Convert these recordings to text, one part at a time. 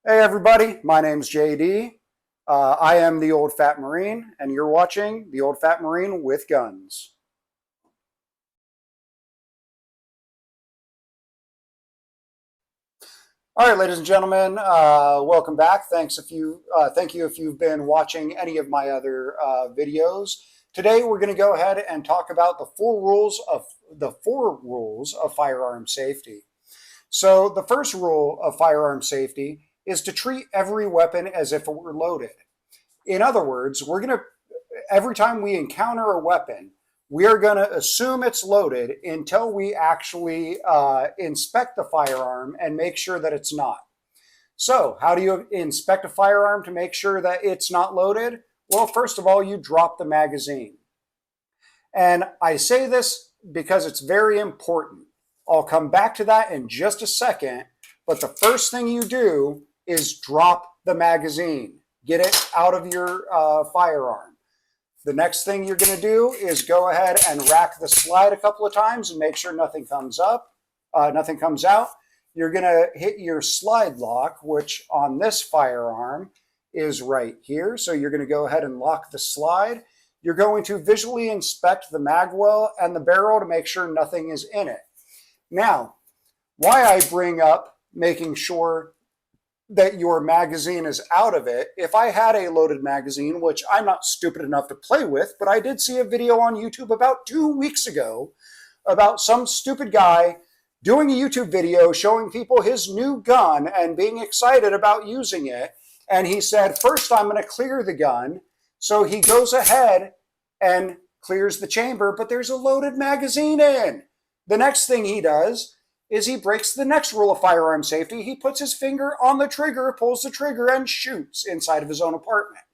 Hey everybody, my name's JD. I am the Old Fat Marine, and you're watching the Old Fat Marine with Guns. All right, ladies and gentlemen, welcome back. Thank you if you've been watching any of my other videos. Today, we're going to go ahead and talk about the four rules of firearm safety. So, the first rule of firearm safety is to treat every weapon as if it were loaded. In other words, every time we encounter a weapon, we are going to assume it's loaded until we actually inspect the firearm and make sure that it's not. So, how do you inspect a firearm to make sure that it's not loaded? Well, first of all, you drop the magazine. And I say this because it's very important. I'll come back to that in just a second. But the first thing you do is drop the magazine. Get it out of your firearm. The next thing you're going to do is go ahead and rack the slide a couple of times and make sure nothing comes out. You're going to hit your slide lock, which on this firearm is right here. So you're going to go ahead and lock the slide. You're going to visually inspect the magwell and the barrel to make sure nothing is in it. Now, why I bring up making sure that your magazine is out of it. If I had a loaded magazine, which I'm not stupid enough to play with, but I did see a video on YouTube about 2 weeks ago about some stupid guy doing a YouTube video showing people his new gun and being excited about using it. And he said, first I'm going to clear the gun. So he goes ahead and clears the chamber, but there's a loaded magazine in. The next thing he does is he breaks the next rule of firearm safety. He puts his finger on the trigger, pulls the trigger, and shoots inside of his own apartment.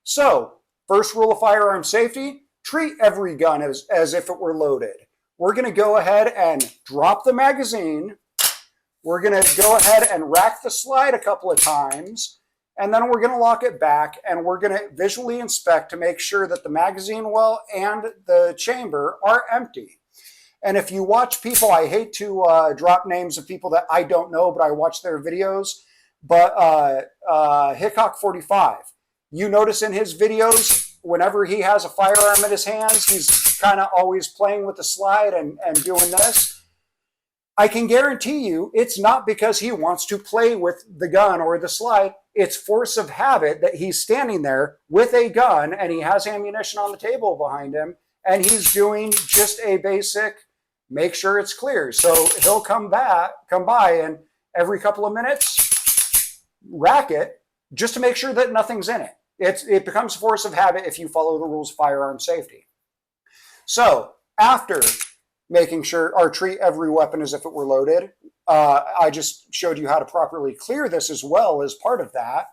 So, first rule of firearm safety, treat every gun as if it were loaded. We're going to go ahead and drop the magazine. We're going to go ahead and rack the slide a couple of times. And then we're going to lock it back, and we're going to visually inspect to make sure that the magazine well and the chamber are empty. And if you watch people, I hate to drop names of people that I don't know, but I watch their videos. But Hickok 45, you notice in his videos, whenever he has a firearm in his hands, he's kind of always playing with the slide and doing this. I can guarantee you it's not because he wants to play with the gun or the slide. It's force of habit that he's standing there with a gun and he has ammunition on the table behind him and he's doing just a basic make sure it's clear. So he'll come by and every couple of minutes, rack it just to make sure that nothing's in it. It becomes force of habit if you follow the rules of firearm safety. So after making sure or treat every weapon as if it were loaded, I just showed you how to properly clear this as well as part of that.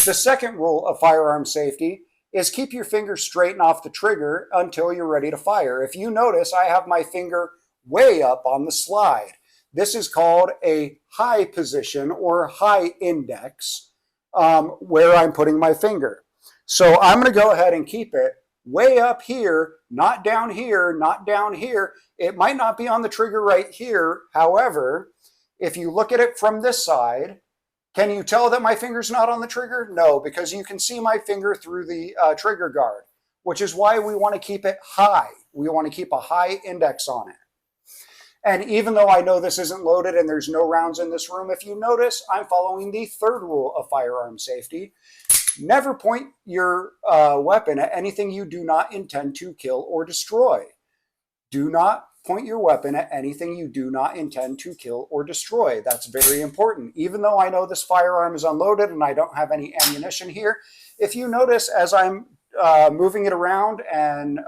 The second rule of firearm safety is keep your finger straight and off the trigger until you're ready to fire. If you notice, I have my finger way up on the slide. This is called a high position or high index where I'm putting my finger. So I'm going to go ahead and keep it way up here, not down here, not down here. It might not be on the trigger right here. However, if you look at it from this side, can you tell that my finger's not on the trigger? No, because you can see my finger through the trigger guard, which is why we want to keep it high. We want to keep a high index on it. And even though I know this isn't loaded and there's no rounds in this room, if you notice, I'm following the third rule of firearm safety. Never point your weapon at anything you do not intend to kill or destroy. Do not point your weapon at anything you do not intend to kill or destroy. That's very important. Even though I know this firearm is unloaded and I don't have any ammunition here, if you notice as I'm moving it around and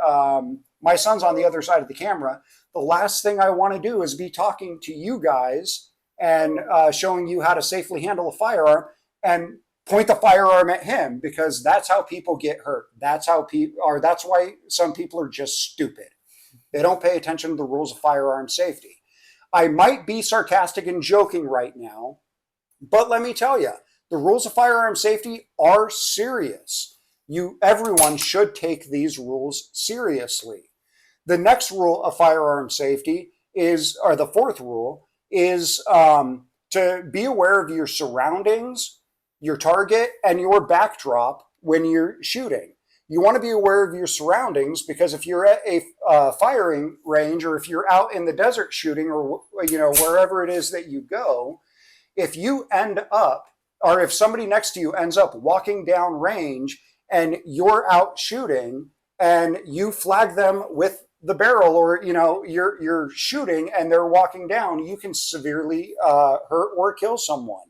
my son's on the other side of the camera, the last thing I want to do is be talking to you guys and showing you how to safely handle a firearm and point the firearm at him, because that's how people get hurt. That's why some people are just stupid. They don't pay attention to the rules of firearm safety. I might be sarcastic and joking right now, but let me tell you, the rules of firearm safety are serious. Everyone should take these rules seriously. The next rule of firearm safety or the fourth rule, is to be aware of your surroundings your target, and your backdrop when you're shooting. You want to be aware of your surroundings, because if you're at a firing range, or if you're out in the desert shooting, or wherever it is that you go, if you end up, or if somebody next to you ends up walking down range and you're out shooting and you flag them with the barrel, or you're shooting and they're walking down, you can severely hurt or kill someone.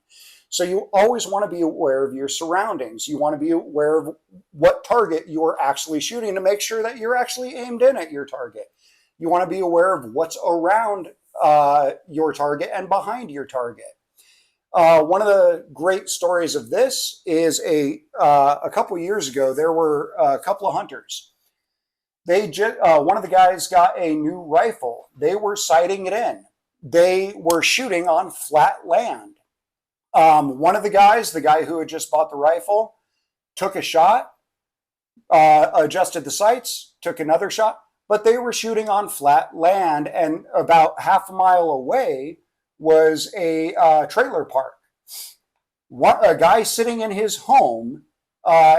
So you always want to be aware of your surroundings. You want to be aware of what target you're actually shooting to make sure that you're actually aimed in at your target. You want to be aware of what's around your target and behind your target. One of the great stories of this is a couple years ago, there were a couple of hunters. One of the guys got a new rifle. They were sighting it in. They were shooting on flat land. One of the guys, the guy who had just bought the rifle, took a shot, adjusted the sights, took another shot, but they were shooting on flat land, and about half a mile away was a trailer park. A guy sitting in his home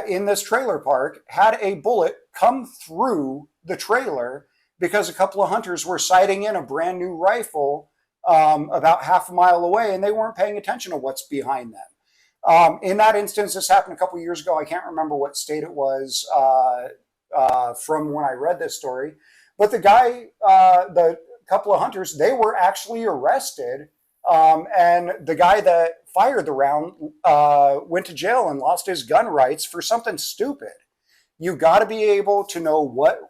in this trailer park had a bullet come through the trailer because a couple of hunters were sighting in a brand new rifle about half a mile away, and they weren't paying attention to what's behind them. In that instance, this happened a couple of years ago. I can't remember what state it was from when I read this story. But the guy, the couple of hunters, they were actually arrested. And the guy that fired the round went to jail and lost his gun rights for something stupid. You got to be able to know what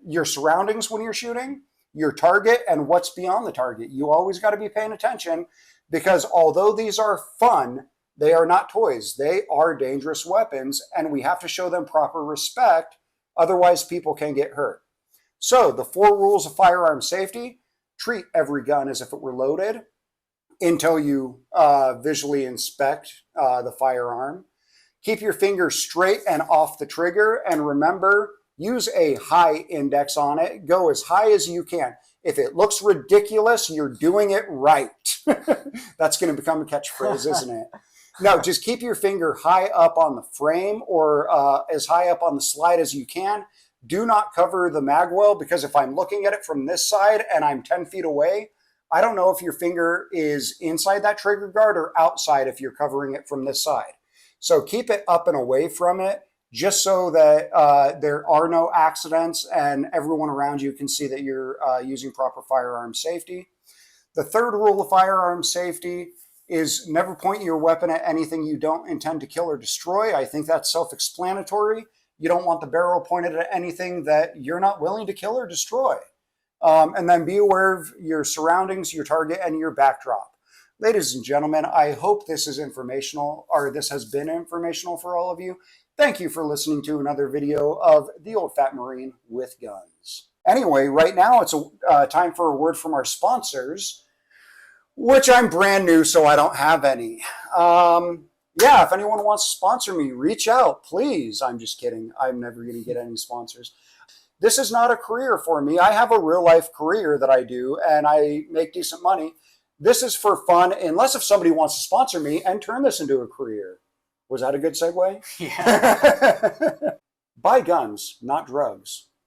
your surroundings when you're shooting, your target, and what's beyond the target. You always got to be paying attention, because although these are fun, they are not toys. They are dangerous weapons, and we have to show them proper respect. Otherwise, people can get hurt. So the 4 rules of firearm safety: treat every gun as if it were loaded until you visually inspect the firearm. Keep your finger straight and off the trigger, and remember, use a high index on it. Go as high as you can. If it looks ridiculous, you're doing it right. That's going to become a catchphrase, isn't it? No, just keep your finger high up on the frame, or as high up on the slide as you can. Do not cover the mag well, because if I'm looking at it from this side and I'm 10 feet away, I don't know if your finger is inside that trigger guard or outside if you're covering it from this side. So keep it up and away from it, just so that there are no accidents and everyone around you can see that you're using proper firearm safety. The 3rd rule of firearm safety is never point your weapon at anything you don't intend to kill or destroy. I think that's self-explanatory. You don't want the barrel pointed at anything that you're not willing to kill or destroy. And then be aware of your surroundings, your target, and your backdrop. Ladies and gentlemen, I hope this is informational, or this has been informational for all of you. Thank you for listening to another video of The Old Fat Marine with Guns. Anyway, right now it's time for a word from our sponsors, which I'm brand new, so I don't have any. Yeah, if anyone wants to sponsor me, reach out, please. I'm just kidding. I'm never going to get any sponsors. This is not a career for me. I have a real life career that I do, and I make decent money. This is for fun, unless if somebody wants to sponsor me and turn this into a career. Was that a good segue? Yeah. Buy guns, not drugs.